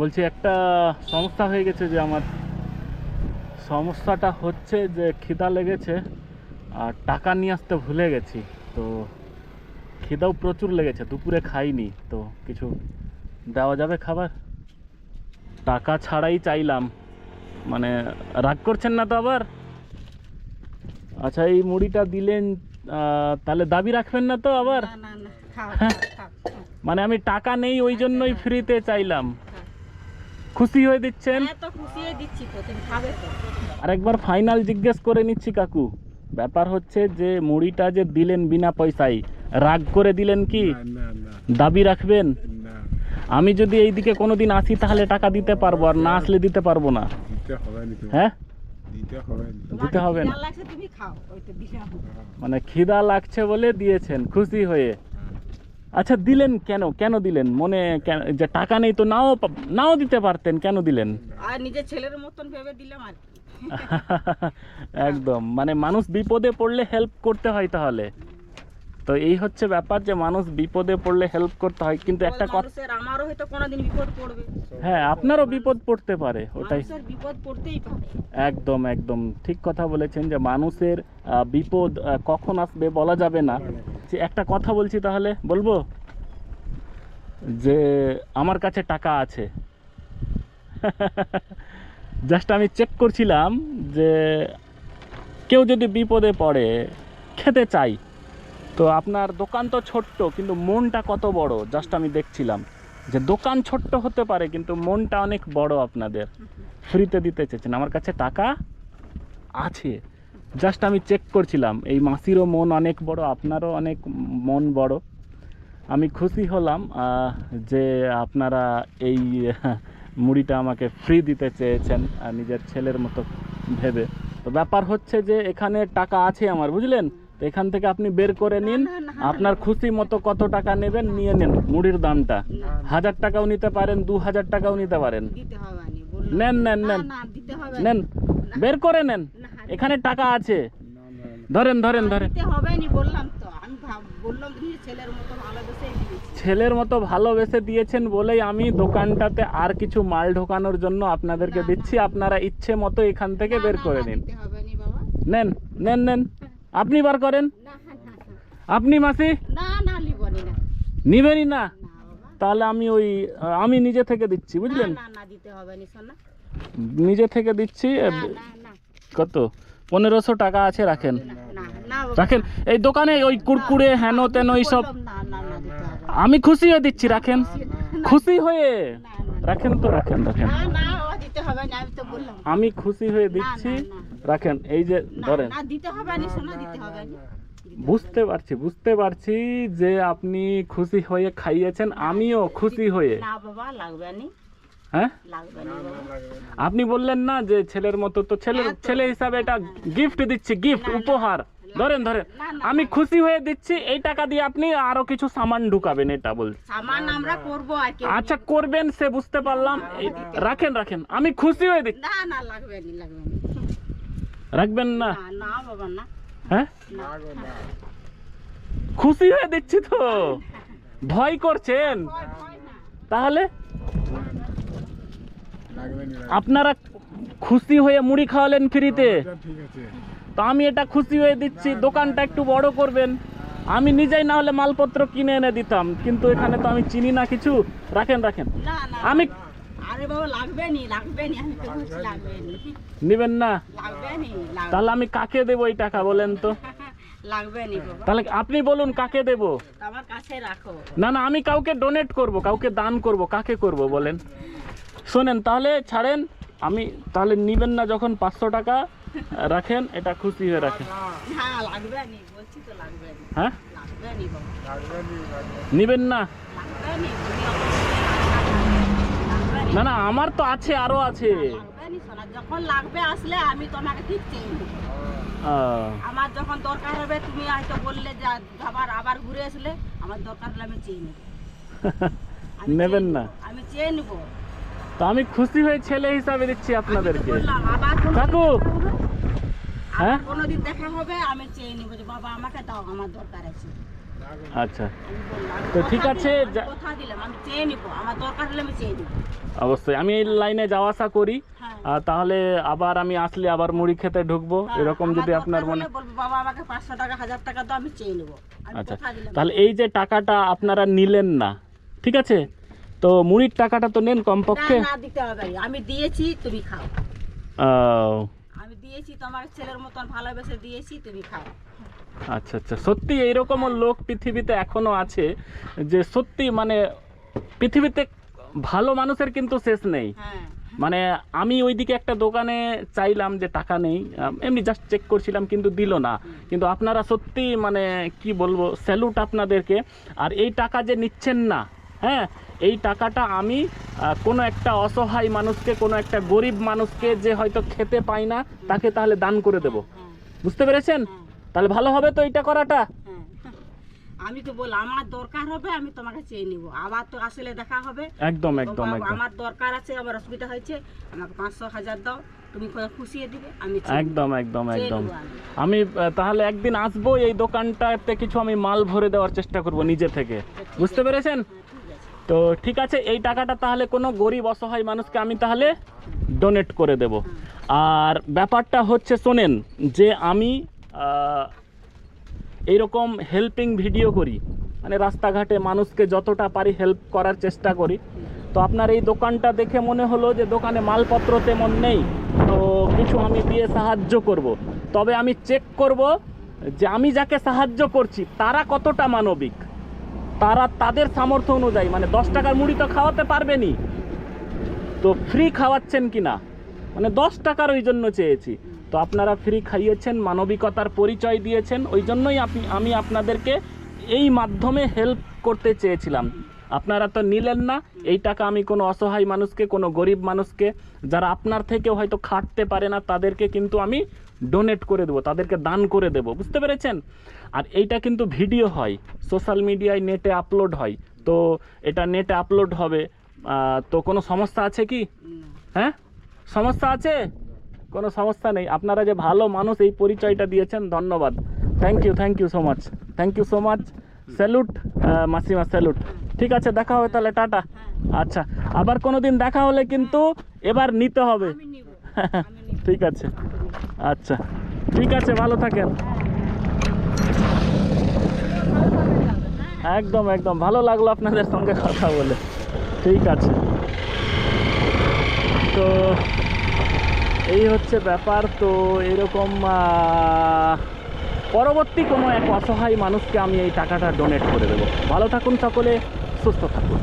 বলছি একটা সমস্যা হয়ে গেছে, যে আমার সমস্যাটা হচ্ছে যে খিদা লেগেছে আর টাকা নিয়ে আসতে ভুলে গেছি। তো খিদাও প্রচুর লেগেছে, দুপুরে খাইনি, তো কিছু দেওয়া যাবে খাবার? টাকা ছাড়াই চাইলাম, মানে রাগ করছেন না তো আবার? আচ্ছা, এই মুড়িটা দিলেন, তাহলে দাবি রাখবেন না তো আবার? না না না, খাও হ্যাঁ। খাও, খাও। মানে আমি টাকা নেই ওই জন্যই আচ্ছা, ফ্রিতে চাইলাম, খাও। খুশি হয়ে দিচ্ছেন? হ্যাঁ, তো খুশিয়ে দিচ্ছি তো, তুমি খাবে তো। আরেকবার ফাইনাল জিজ্ঞেস করে নিচ্ছি কাকু, ব্যাপার হচ্ছে যে মুড়িটা যে দিলেন বিনা পয়সায়, রাগ করে দিলেন কি? না না দাবি রাখবেন? না, আমি যদি এইদিকে কোনোদিন আসি তাহলে টাকা দিতে পারবো, আর না আসলে দিতে পারবো না। দিতে হবে না তো, হ্যাঁ, দিতে হবে না। তোমার দিতে হবে না। খিদা লাগছে, তুমি খাও, ওই তো দিলাম। মানে খিদা লাগছে বলে দিয়েছেন খুশি হয়ে। আচ্ছা, দিলেন কেন? কেন দিলেন? মনে যে টাকা নেই তো নাও দিতে পারতেন, কেন দিলেন? আর নিজের ছেলের মতন ভেবে দিলাম আর কি। একদম, মানে মানুষ বিপদে পড়লে হেল্প করতে হয় তাহলে। তো এই হচ্ছে ব্যাপার, যে মানুষ বিপদে পড়লে হেল্প করতে হয়, কিন্তু একটা কথা, মানুষের আমারও হয়তো কোনোদিন বিপদ পড়বে। হ্যাঁ আপনারও বিপদ পড়তে পারে, ওটাই। মানুষের বিপদ পড়তেই পারে। একদম একদম ঠিক কথা বলেছেন, যে মানুষের বিপদ কখন আসবে বলা যাবে না। যে একটা কথা বলছি, তাহলে বলবো যে আমার কাছে টাকা আছে। জাস্ট আমি চেক করছিলাম যে কেউ যদি বিপদে পড়ে, খেতে চাই, তো আপনার দোকান তো ছোট্ট কিন্তু মনটা কত বড়, জাস্ট আমি দেখছিলাম যে দোকান ছোট্ট হতে পারে কিন্তু মনটা অনেক বড়, আপনাদের ফ্রিতে দিতে চেয়েছেন। আমার কাছে টাকা আছে, জাস্ট আমি চেক করছিলাম। এই মাসিরও মন অনেক বড়, আপনারও অনেক মন বড়। আমি খুশি হলাম যে আপনারা এই মুড়িটা আমাকে ফ্রি দিতে চেয়েছেন নিজের ছেলের মতো ভেবে। তো ব্যাপার হচ্ছে যে এখানে টাকা আছে আমার, বুঝলেন? তো এখান থেকে আপনি বের করে নিন, আপনার খুশি মতো কত টাকা নেবেন নিয়ে নেন। মুড়ির দামটা 1000 টাকাও নিতে পারেন, 2000 টাকাও নিতে পারেন। দিতে হবে না, বললাম। নেন নেন না নেন না, দিতে হবে নেন, না। বের করে নেন, না, এখানে টাকা আছে। না না ধরেন ধরেন ধরেন। দিতে হবে না, বললাম তো। আমি বললাম নিজের ছেলের মতো ভালোবেসেই দিয়েছি। ছেলের মতো ভালোবেসে দিয়েছেন বলেই আমি দোকানটাতে আর কিছু মাল ঢোকানোর জন্য আপনাদেরকে দিচ্ছি। আপনারা ইচ্ছে মতো এখান থেকে বের করে নিন। দিতে হবে না বাবা। নেন নেন নেন, আপনি বার করেন। না না আপনি মাসি না না, লিবনি না। নিবেনই না? না বাবা। তাহলে আমি নিজে থেকে দিচ্ছি, না বুঝলেন? না না, দিতে হবে না সোনা। নিজে থেকে দিচ্ছি। না না না কত? 1500 টাকা আছে, রাখেন না না বাবা। রাখেন। এই দোকানে ওই কুরকুরে হেন তেন ওই সব বললাম না না না, দিতে হবে না। আমি খুশি হয়ে দিচ্ছি, রাখেন। খুশি হয়ে না, না। রাখেন, তো রাখেন রাখেন। না না বাবা, দিতে হবে না, আমি তো বললাম। আমি খুশি হয়ে দিচ্ছি, না, রাখেন। এই যে না ধরেন। না, দিতে হবে না সোনা, দিতে হবে না। বুঝতে পারছি যে আপনি খুশি হয়ে খাইয়েছেন, আমিও খুশি হয়ে। না বাবা, লাগবে না, হ্যাঁ, লাগবে না বাবা। আপনি বললেন না যে ছেলের মতো, তো ছেলে হিসাবে এটা গিফট দিচ্ছি, গিফট, উপহার। ধরেন ধরেন, না, না, আমি খুশি হয়ে দিচ্ছি। এই টাকা দিয়ে আপনি আরো কিছু সামান ঢুকাবেন, এটা বলছি। সামান আমরা করব আর কি। আচ্ছা, করবেন সে বুঝতে পারলাম। রাখেন রাখেন, আমি খুশি হয়ে দিচ্ছি। না না, লাগবে না, লাগবে না। রাখবেন না? না না বাবা, না হ্যাঁ, না। খুশি হয়ে দিচ্ছি তো, ভয় করছেন ভয় ভয় না। তাহলে? লাগবে না, আপনারা খুশি হয়ে মুড়ি খাওয়ালেন ফ্রিতে, আচ্ছা, ঠিক আছে। তো আমি এটা খুশি হয়ে দিচ্ছি। দোকানটা একটু বড় করবেন, আমি নিজেই না হলে মালপত্র কিনে এনে দিতাম, কিন্তু এখানে তো আমি চিনি না কিছু। রাখেন রাখেন, না না, আমি আরে বাবা, লাগবে না, লাগবে না, আমি তো বলছি লাগবে না। নেবেন না? লাগবে না, লাগবে তাহলে আমি কাকে দেবো এই টাকা বলেন তো? লাগবে না বাবা। তাহলে আপনি বলুন কাকে দেব? আমার কাছে রাখো। না না, আমি কাউকে ডোনেট করব, কাউকে দান করব, কাকে করব বলেন? শোনেন, তাহলে ছাড়েন, আমি তাহলে নিবেন না যখন 500 টাকা রাখেন, এটা খুশি হয়ে রাখেন। না, লাগবে না, বলছি তো লাগবে না। হ্যাঁ, লাগবে না বাবা, লাগবে না, লাগবে না। নিবেন না? লাগবে না, লাগবে না না, আমার তো আছে, আরো আছে। লাগবে না সোনা। যখন লাগবে আসলে আমি তোমাকে ঠিক চেয়ে নেবো। আহ, আমার যখন দরকার হবে, তুমি হয়তো বললে যে আবার ঘুরে আসলে আমার দরকার হলে আমি চেয়ে নেবো। আমি নেবেন চেয়ে না? নেবো, আমি চেয়ে নেবো। তো আমি খুশি হয়ে ছেলে হিসাবে দিচ্ছি আমি তো আপনাদেরকে। বললাম, আবার কাকু, হ্যাঁ? কোনোদিন দেখা হবে, আমি চেয়ে নেবো যে বাবা আমাকে দাও, আমার দরকার আছে। আচ্ছা আমি বললাম, তো আমি ঠিক কথা আছে, দিলাম, আমি যা- কথা দিলাম আমি চেয়ে নিবো, আমার দরকার হলে আমি চেয়ে নিবো। অবশ্যই আমি এই লাইনে যাওয়া আসা করি। হ্যাঁ। আর তাহলে আবার আমি আসলে আবার মুড়ি খেতে ঢুকবো, হ্যাঁ, এরকম আমার যদি দরকার আপনার মনে। হলে বলবো, বাবা আমাকে 500 টাকা 1000 টাকা দাও, আমি চেয়ে নিবো। আমি আচ্ছা কথা দিলাম। তাহলে এই যে টাকাটা আপনারা নিলেন না, ঠিক আছে, তো মুড়ির টাকাটা তো নেন না কমপক্ষে। না দিতে হবে না। আমি দিয়েছি তুমি খাও, আহ, আমি দিয়েছি তোমার ছেলের মতন ভালোবেসে দিয়েছি, তুমি খাও। আচ্ছা আচ্ছা, সত্যি এইরকমও লোক পৃথিবীতে এখনো আছে যে সত্যি মানে পৃথিবীতে ভালো মানুষের কিন্তু শেষ নেই। হ্যাঁ মানে আমি ওইদিকে একটা দোকানে চাইলাম যে টাকা নেই, এমনি জাস্ট চেক করছিলাম কিন্তু দিল না। কিন্তু আপনারা সত্যি মানে কি বলবো, স্যালুট আপনাদেরকে। আর এই টাকা যে নিচ্ছেন না, হ্যাঁ, এই টাকাটা আমি কোনো একটা অসহায় মানুষকে, কোনো একটা গরিব মানুষকে যে হয়তো খেতে পায় না, তাকে তাহলে দান করে দেব। হ্যাঁ বুঝতে পেরেছেন? হ্যাঁ তাহলে ভালো হবে তো এইটা করাটা। হ্যাঁ। আমি তো বল আমার দরকার হবে, আমি তোমাকে চেয়ে নিব, আবার তো আসলে দেখা হবে। একদম ও একদম বাবা, একদম আমার দরকার আছে, আমার অসুবিধা হয়েছে, আমাকে 500 1000 দাও, তুমি খুশিয়ে দিবে, আমি চেয়ে নিবো। একদম একদম চেয়ে একদম। নিবো আমি। আমি তাহলে একদিন আসবো, এই দোকানটাতে কিছু আমি মাল ভরে দেওয়ার চেষ্টা করব নিজে থেকে। বুঝতে পেরেছেন? হ্যাঁ, ঠিক আছে। তো ঠিক আছে, এই টাকাটা তাহলে কোনো গরিব অসহায় মানুষকে আমি তাহলে ডোনেট করে দেব। আর ব্যাপারটা হচ্ছে শোনেন, যে আমি এইরকম হেল্পিং ভিডিও করি, মানে রাস্তাঘাটে মানুষকে যতটা পারি হেল্প করার চেষ্টা করি। তো আপনার এই দোকানটা দেখে মনে হলো যে দোকানে মালপত্র তেমন নেই, তো কিছু আমি দিয়ে সাহায্য করব। তবে আমি চেক করব যে আমি যাকে সাহায্য করছি তারা কতটা মানবিক, তারা তাদের সামর্থ্য অনুযায়ী, মানে 10 টাকার মুড়ি তো খাওয়াতে পারবেনি, তো ফ্রি খাওয়াচ্ছেন কিনা, মানে 10 টাকার ওই জন্য চেয়েছি। তো আপনারা ফ্রি খাইয়েছেন, মানবিকতার পরিচয় দিয়েছেন, ওই জন্যই আমি আপনাদেরকে এই মাধ্যমে হেল্প করতে চেয়েছিলাম। আপনারা তো নিলেন না। এই টাকা আমি কোনো অসহায় মানুষকে, কোনো গরিব মানুষকে, যারা আপনার থেকেও হয়তো খাটতে পারে না, তাদেরকে কিন্তু আমি ডোনেট করে দেবো, তাদেরকে দান করে দেবো। বুঝতে পেরেছেন? আর এইটা কিন্তু ভিডিও হয়, সোশ্যাল মিডিয়ায়, নেটে আপলোড হয়। তো এটা নেটে আপলোড হবে, তো কোনো সমস্যা আছে কি? হ্যাঁ, সমস্যা আছে? কোনো সমস্যা নেই। আপনারা যে ভালো মানুষ, এই পরিচয়টা দিয়েছেন, ধন্যবাদ। Thank you so much, thank you so much. Salute মাসিমা, স্যালুট। ঠিক আছে, দেখা হবে তাহলে, টাটা। আচ্ছা, আবার কোনো দিন দেখা হলে কিন্তু এবার নিতে হবে। আমি নিব, আমি নিব। ঠিক আছে, আচ্ছা ঠিক আছে, ভালো থাকেন। একদম একদম, ভালো লাগলো আপনাদের সঙ্গে কথা বলে। ঠিক আছে, তো এই হচ্ছে ব্যাপার। তো এরকম পরবর্তী কোনো এক অসহায় মানুষকে আমি এই টাকাটা ডোনেট করে দেবো। ভালো থাকুন সকলে, সুস্থ থাকুন।